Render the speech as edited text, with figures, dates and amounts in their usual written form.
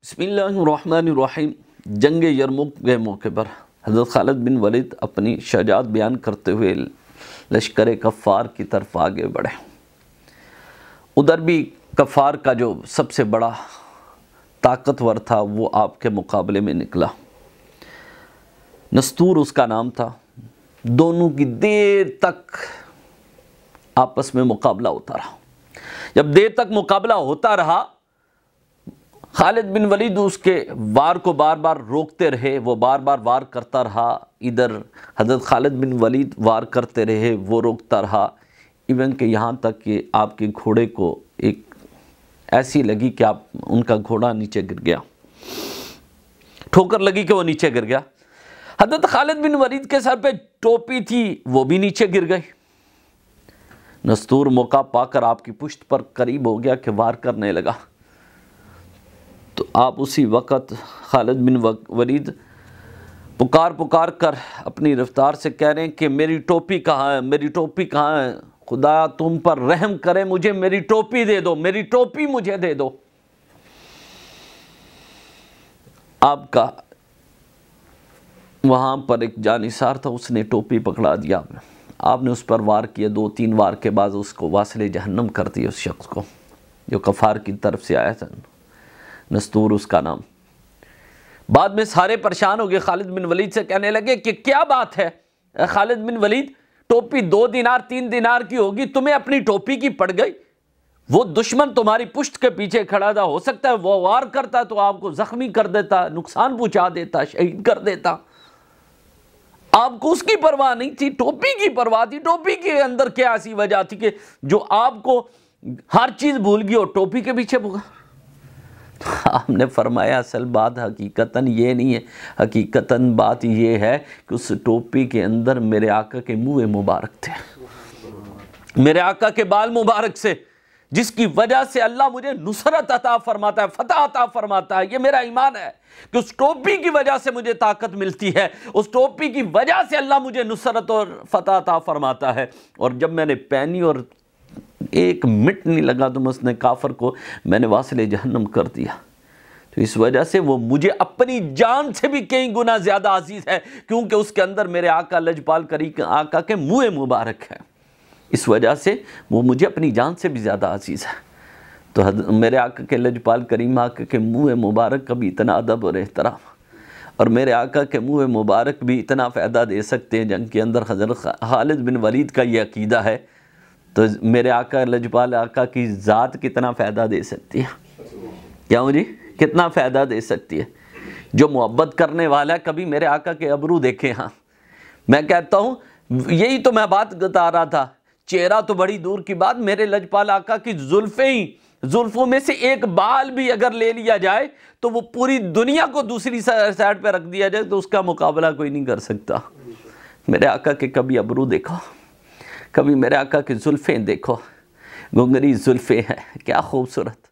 بسم اللہ الرحمن الرحیم۔ جنگ یرموک کے موقع پر حضرت خالد بن ولید اپنی شجاعت بیان کرتے ہوئے لشکر کفار کی طرف آگے بڑھے۔ ادھر بھی کفار کا جو سب سے بڑا طاقتور تھا وہ آپ کے مقابلے میں نکلا۔ نستور اس کا نام تھا۔ دونوں کی دیر تک آپس میں مقابلہ ہوتا رہا۔ جب دیر تک مقابلہ ہوتا رہا، خالد بن ولید اس کے وار کو بار بار روکتے رہے، وہ بار بار وار کرتا رہا۔ ادھر حضرت خالد بن ولید وار کرتے رہے، وہ روکتا رہا، ایون کہ یہاں تک کہ آپ کے گھوڑے کو ایک ایسی لگی کہ ان کا گھوڑا نیچے گر گیا، ٹھوکر لگی کہ وہ نیچے گر گیا۔ حضرت خالد بن ولید کے سر پہ ٹوپی تھی، وہ بھی نیچے گر گئی۔ نستور موقع پا کر آپ کی پشت پر قریب ہو گیا کہ وار کرنے لگا، تو آپ اسی وقت خالد بن ولید پکار کر اپنی رفتار سے کہہ رہے ہیں کہ میری ٹوپی کہاں ہے، میری ٹوپی کہاں ہے، خدا تم پر رحم کرے، مجھے میری ٹوپی دے دو، میری ٹوپی مجھے دے دو۔ آپ کا وہاں پر ایک جانثار تھا، اس نے ٹوپی پکڑا دیا، آپ نے اس پر وار کیا، 2-3 وار کے بعد اس کو واصل جہنم کر دیا، اس شخص کو جو کفار کی طرف سے آیا تھا، نستور اس کا نام۔ بعد میں سارے پریشان ہو گئے، خالد بن ولید سے کہنے لگے کہ کیا بات ہے خالد بن ولید، ٹوپی 2 دینار 3 دینار کی ہوگی، تمہیں اپنی ٹوپی کی پڑ گئی؟ وہ دشمن تمہاری پشت کے پیچھے کھڑا تھا، ہو سکتا ہے وہ وار کرتا تو آپ کو زخمی کر دیتا، نقصان پہنچا دیتا، شہید کر دیتا۔ آپ کو اس کی پرواہ نہیں تھی، ٹوپی کی پرواہ تھی۔ ٹوپی کے اندر کیا ایسی وجہ تھی کہ جو آپ کو ہر چیز بھول گئی اور ٹوپی کے پیچھے بھگا؟ آپ نے فرمایا اصل بات حقیقتاً یہ نہیں ہے، حقیقتاً بات یہ ہے کہ اس ٹوپی کے اندر میرے آقا کے منہ مبارک تھے، میرے آقا کے بال مبارک سے، جس کی وجہ سے اللہ مجھے نصرت عطا فرماتا ہے، فتح عطا فرماتا ہے۔ یہ میرا ایمان ہے کہ اس ٹوپی کی وجہ سے مجھے طاقت ملتی ہے، اس ٹوپی کی وجہ سے اللہ مجھے نصرت اور فتح عطا فرماتا ہے۔ اور جب میں نے پہنی اور 1 منٹ نہیں لگا تو اس نے کافر کو میں نے واصل جہنم کر دیا، تو اس وجہ سے وہ مجھے اپنی جان سے بھی کئی گنا زیادہ عزیز ہے، کیونکہ اس کے اندر میرے آقا لجپال کریم آقا کے منہ مبارک ہے، اس وجہ سے وہ مجھے اپنی جان سے بھی زیادہ عزیز ہے۔ تو میرے آقا کے لجپال کریم آقا کے منہ مبارک کا بھی اتنا ادب اور احترام، اور میرے آقا کے منہ مبارک بھی اتنا فائدہ دے سکتے ہیں جنگ کے اندر حضرت خالد بن ولید کا یہ عقیدہ ہے، تو میرے آقا لجپال آقا کی ذات کتنا فائدہ دے سکتی ہے؟ کیا مجھے کتنا فائدہ دے سکتی ہے؟ جو محبت کرنے والا ہے، کبھی میرے آقا کے ابرو دیکھے؟ ہاں، میں کہتا ہوں یہی تو میں بات بتا رہا تھا، چہرہ تو بڑی دور کی بات، میرے لجپال آقا کی زلفوں میں سے ایک بال بھی اگر لے لیا جائے تو وہ پوری دنیا کو دوسری سائڈ پہ رکھ دیا جائے تو اس کا مقابلہ کوئی نہیں کر سکتا۔ میرے آقا کے کبھی ابرو دیکھو، کبھی میرے آقا کی زلفیں دیکھو، گھنگری زلفیں ہیں، کیا خوبصورت۔